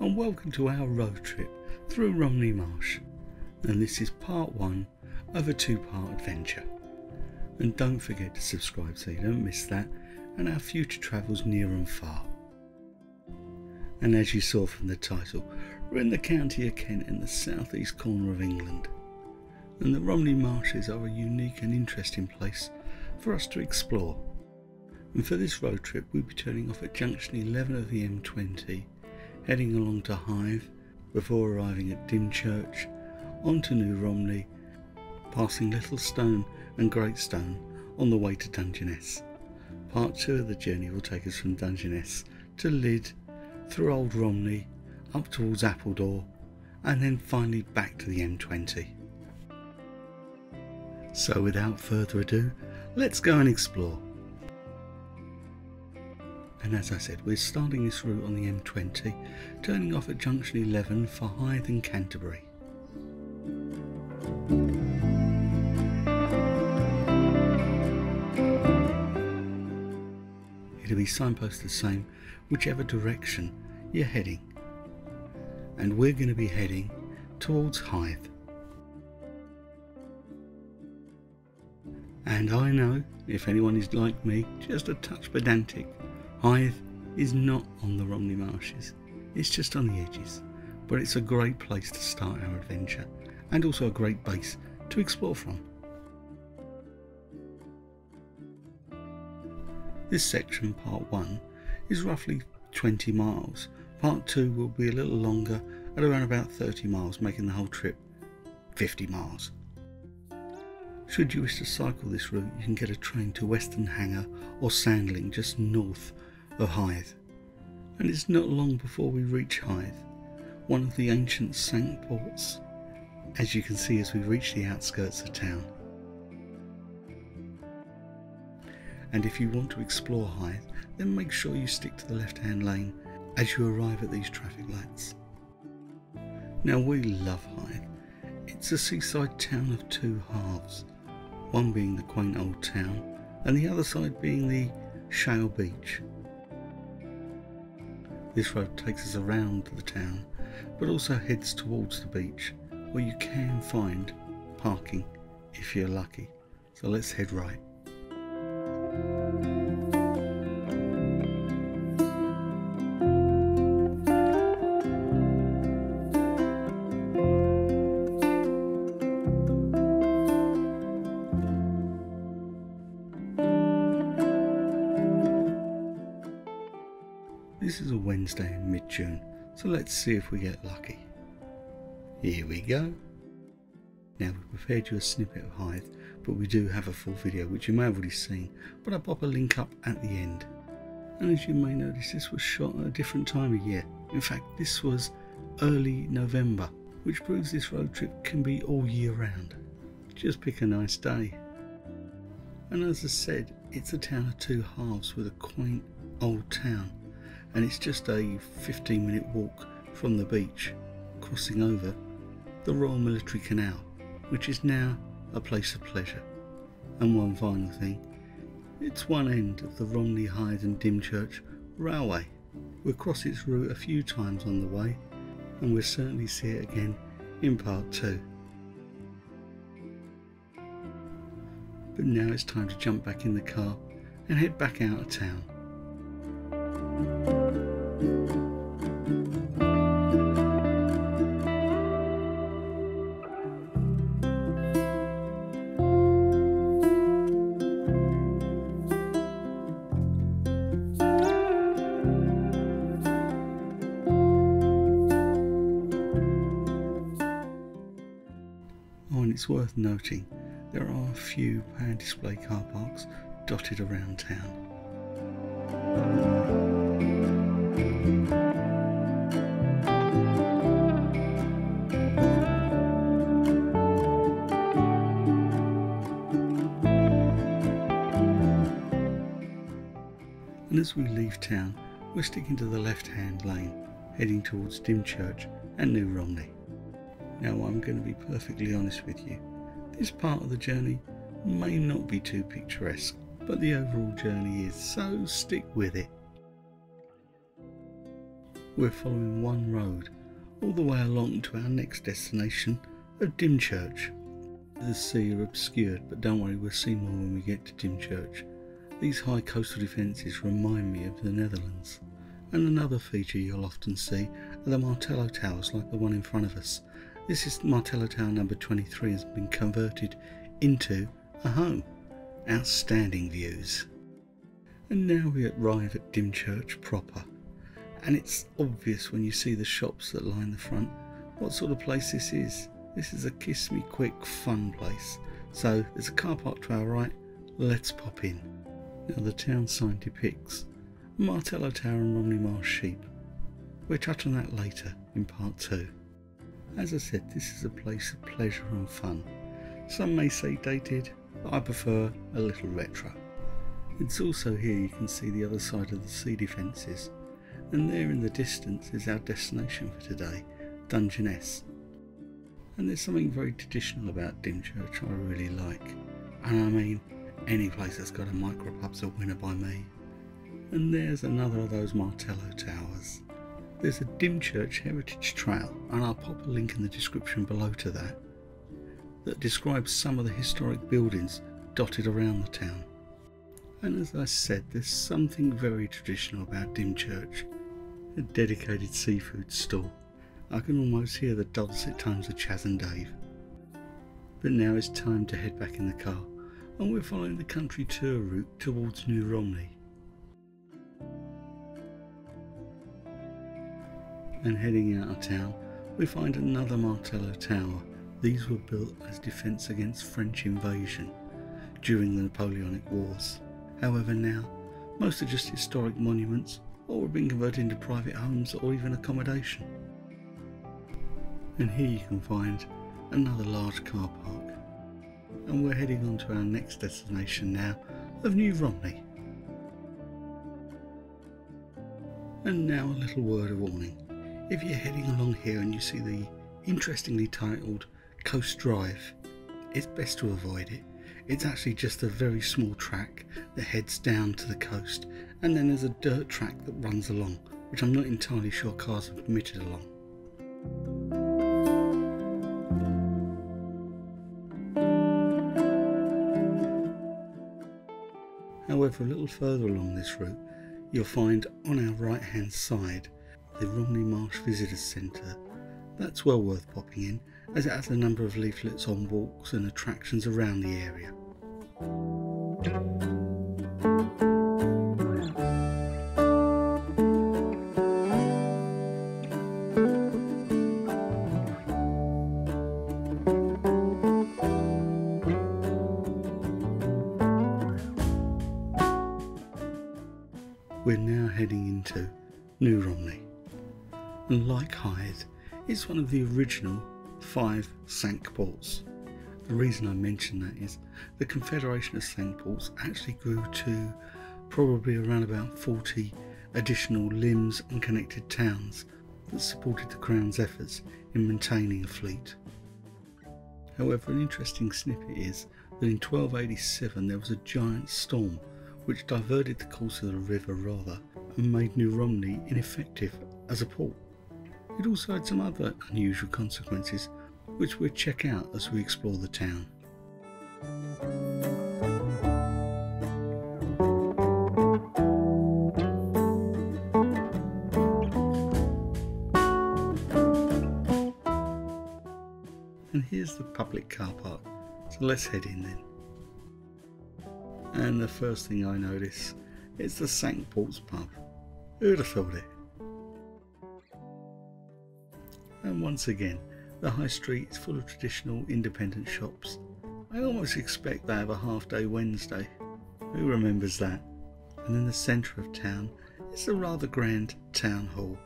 and welcome to our road trip through Romney Marsh, and this is part 1 of a 2-part adventure. And don't forget to subscribe so you don't miss that and our future travels near and far. And as you saw from the title, we're in the county of Kent in the southeast corner of England, and the Romney Marshes are a unique and interesting place for us to explore. And for this road trip we'll be turning off at junction 11 of the M20, heading along to Hythe before arriving at Dymchurch, onto New Romney, passing Littlestone Greatstone on the way to Dungeness. Part 2 of the journey will take us from Dungeness to Hythe, through Old Romney, up towards Appledore, and then finally back to the M20. So without further ado, let's go and explore. And as I said, we're starting this route on the M20, turning off at junction 11 for Hythe and Canterbury. It'll be signposted the same whichever direction you're heading, and we're going to be heading towards Hythe. And I know, if anyone is like me, just a touch pedantic, Hythe is not on the Romney Marshes, it's just on the edges, but it's a great place to start our adventure and also a great base to explore from. This section, part 1, is roughly 20 miles, part 2 will be a little longer at around about 30 miles, making the whole trip 50 miles. Should you wish to cycle this route, you can get a train to Western Hanger or Sandling just north of Hythe, and it's not long before we reach Hythe, one of the ancient Cinque Ports, as you can see as we reach the outskirts of town. And if you want to explore Hythe, then make sure you stick to the left-hand lane as you arrive at these traffic lights. Now we love Hythe. It's a seaside town of two halves, one being the quaint old town and the other side being the shale beach. This road takes us around the town but also heads towards the beach, where you can find parking if you're lucky. So let's head right. This is a Wednesday in mid-June, so let's see if we get lucky. Here we go. Now we've prepared you a snippet of Hythe, but we do have a full video which you may have already seen, but I'll pop a link up at the end. And as you may notice, this was shot at a different time of year. In fact, this was early November, which proves this road trip can be all year round. Just pick a nice day. And as I said, it's a town of two halves with a quaint old town, and it's just a 15-minute walk from the beach, crossing over the Royal Military Canal, which is now a place of pleasure. And one final thing, it's one end of the Romney, Hythe and Dymchurch railway. We'll cross its route a few times on the way, and we'll certainly see it again in part 2. But now it's time to jump back in the car and head back out of town. Oh, and it's worth noting, there are a few power display car parks dotted around town. And as we leave town, we're sticking to the left-hand lane, heading towards Dymchurch and New Romney. Now I'm going to be perfectly honest with you, this part of the journey may not be too picturesque, but the overall journey is, so stick with it. we're following one road all the way along to our next destination of Dymchurch. The sea are obscured, but don't worry, we'll see more when we get to Dymchurch. These high coastal defences remind me of the Netherlands. And another feature you'll often see are the Martello Towers like the one in front of us. This is Martello Tower number 23, has been converted into a home. Outstanding views. And now we arrive at Dymchurch proper. And it's obvious when you see the shops that line the front what sort of place this is. This is a kiss me quick fun place. So there's a car park to our right, let's pop in. Now the town sign depicts Martello Tower and Romney Marsh sheep. We'll touch on that later in part 2. As I said, this is a place of pleasure and fun. Some may say dated, but I prefer a little retro. It's also here you can see the other side of the sea defences, and there in the distance is our destination for today, Dungeness. And there's something very traditional about Dymchurch I really like, and I mean any place that's got a micropub's a winner by me. And there's another of those Martello Towers. There's a Dymchurch Heritage Trail, and I'll pop a link in the description below to that describes some of the historic buildings dotted around the town. And as I said, there's something very traditional about Dymchurch, a dedicated seafood stall. I can almost hear the dulcet tones of Chaz and Dave. But now it's time to head back in the car, and we're following the country tour route towards New Romney. And heading out of town, we find another Martello Tower. These were built as defence against French invasion during the Napoleonic Wars. However now, most are just historic monuments or have been converted into private homes or even accommodation. And here you can find another large car park. And we're heading on to our next destination now of New Romney. And now a little word of warning. If you're heading along here and you see the interestingly titled Coast Drive, it's best to avoid it. It's actually just a very small track that heads down to the coast, and then there's a dirt track that runs along, which I'm not entirely sure cars are permitted along. However, a little further along this route, you'll find on our right hand side the Romney Marsh Visitor Centre. That's well worth popping in, as it has a number of leaflets on walks and attractions around the area. We're now heading into New Romney, and like Hythe, it's one of the original 5 Cinque Ports. The reason I mention that is the Confederation of Cinque Ports actually grew to probably around about 40 additional limbs and connected towns that supported the Crown's efforts in maintaining a fleet. However, an interesting snippet is that in 1287 there was a giant storm which diverted the course of the river rather and made New Romney ineffective as a port. It also had some other unusual consequences which we'll check out as we explore the town. And here's the public car park, so let's head in then. And the first thing I notice is the Cinque Ports pub. Who'd have thought it? And once again, the high street is full of traditional independent shops. I almost expect they have a half-day Wednesday. Who remembers that? And in the centre of town is a rather grand town hall.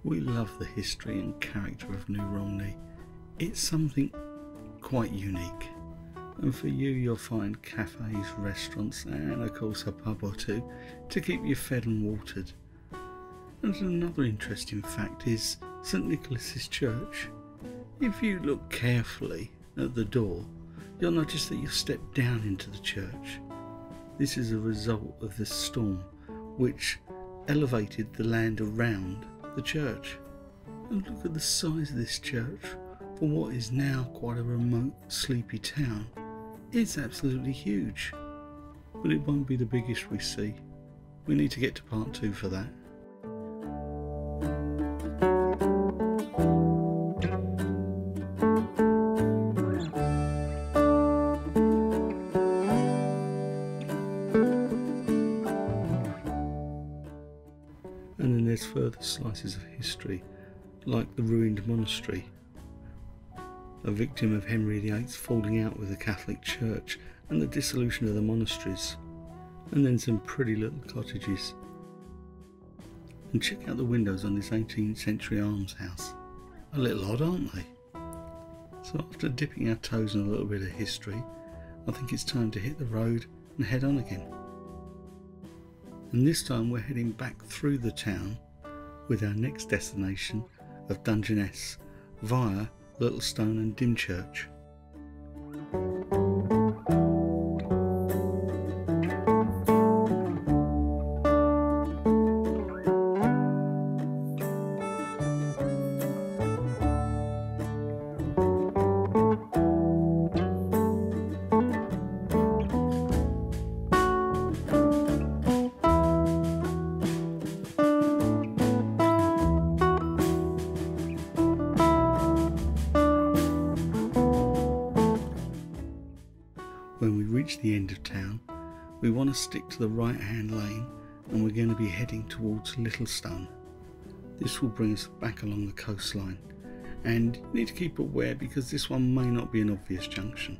We love the history and character of New Romney. It's something quite unique. And for you, you'll find cafes, restaurants, and of course a pub or two to keep you fed and watered. And another interesting fact is St Nicholas's Church. If you look carefully at the door, you'll notice that you've stepped down into the church. This is a result of the storm which elevated the land around the church. And look at the size of this church for what is now quite a remote, sleepy town. It's absolutely huge, but it won't be the biggest we see. We need to get to part 2 for that. And then there's further slices of history, like the ruined monastery, a victim of Henry VIII's falling out with the Catholic Church and the dissolution of the monasteries, and then some pretty little cottages. And check out the windows on this 18th century almshouse. A little odd, aren't they? So after dipping our toes in a little bit of history, I think it's time to hit the road and head on again. And this time we're heading back through the town with our next destination of Dungeness via Littlestone and Dymchurch. When we reach the end of town, we want to stick to the right hand lane and we're going to be heading towards Littlestone. This will bring us back along the coastline, and you need to keep aware because this one may not be an obvious junction.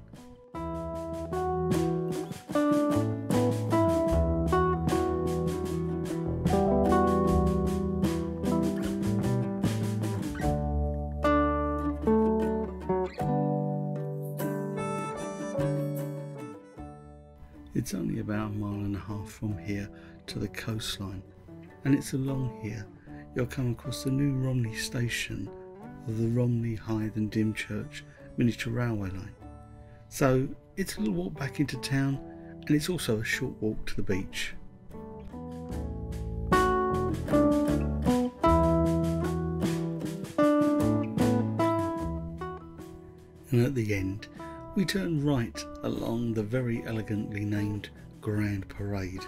It's only about 1.5 miles from here to the coastline, and it's along here you'll come across the new Romney station of the Romney, Hythe and Dymchurch miniature railway line. So it's a little walk back into town, and it's also a short walk to the beach. And at the end, we turn right along the very elegantly named Grand Parade.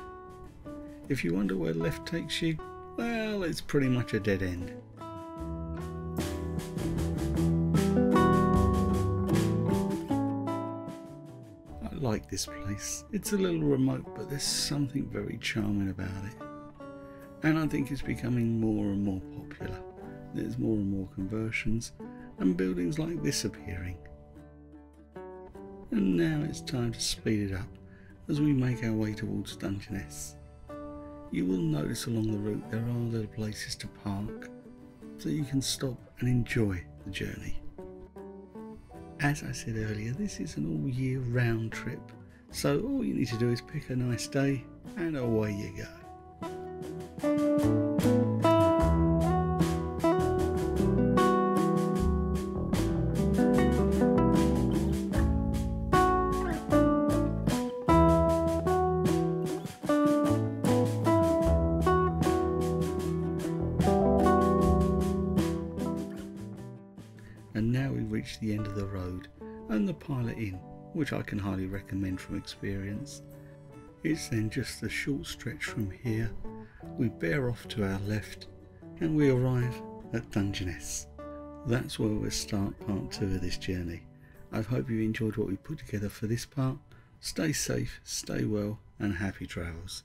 If you wonder where left takes you, well, it's pretty much a dead end. I like this place. It's a little remote, but there's something very charming about it. And I think it's becoming more and more popular. There's more and more conversions and buildings like this appearing. And now it's time to speed it up as we make our way towards Dungeness. You will notice along the route there are little places to park so you can stop and enjoy the journey. As I said earlier, this is an all year round trip, so all you need to do is pick a nice day and away you go. And now we reach the end of the road and the Pilot Inn, which I can highly recommend from experience. It's then just a short stretch from here, we bear off to our left and we arrive at Dungeness. That's where we'll start part 2 of this journey. I hope you enjoyed what we put together for this part. Stay safe, stay well and happy travels.